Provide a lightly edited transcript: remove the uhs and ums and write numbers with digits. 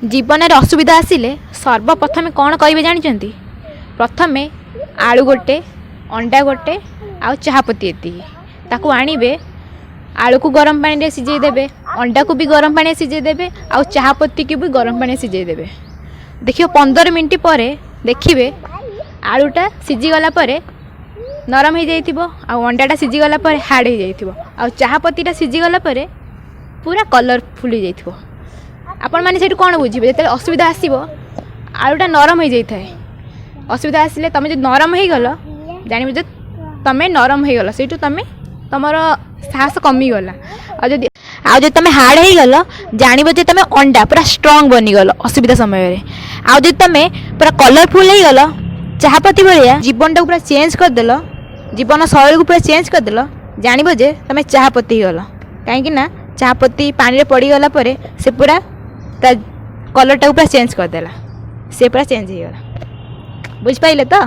जीवन में असुविधा आसिले सर्वप्रथमे कौन करेंगे जानते? प्रथमे आलू गोटे, अंडा गोटे, आउ चाहपत्ती ताकू आणवे। आलू को गरम पानी रे सिझे देबे, अंडा को भी गरम पानी सिझे देबे, आउ चाहपत्ती की भी गरम पानी सिझे देबे। देखियो 15 मिनट पर देखिए आलूटा सिझीगला नरम हो जाइथिबो, आउ अंडाटा सिझीगला हार्ड हो जाइथिबो, आउ चाहपत्तीटा सिझीगला पूरा कलरफुल हो जाइथिबो। आपण माने सेठु कोन बुझिबे जेते असुविधा आसीबो आलूटा नरम हो जाइथाय। असुविधा आसिले तमे जे नरम हो गल जानिबो जे तमे नरम हो गल, सेठु तमे तमर साहस कमी गला। आ जब तुम हार्ड हो गल जानिबो जे तमे अंडा पूरा स्ट्रांग बनी गल असुविधा समय रे। आ जब तुम पूरा कलरफुल हो गल चाहपत्ती भाया जीवनटा पूरा चेंज कर देल, जीवन शैली को पूरा चेंज कर देल, जानिबो जे तमे चाहपत्ती गल। कहीं ना चाहपत्ती पानी रे पड़ीगला से पूरा कलरटा पूरा चेंज करदेला, से पूरा चेंज हो गला। बुझ पाइले तो?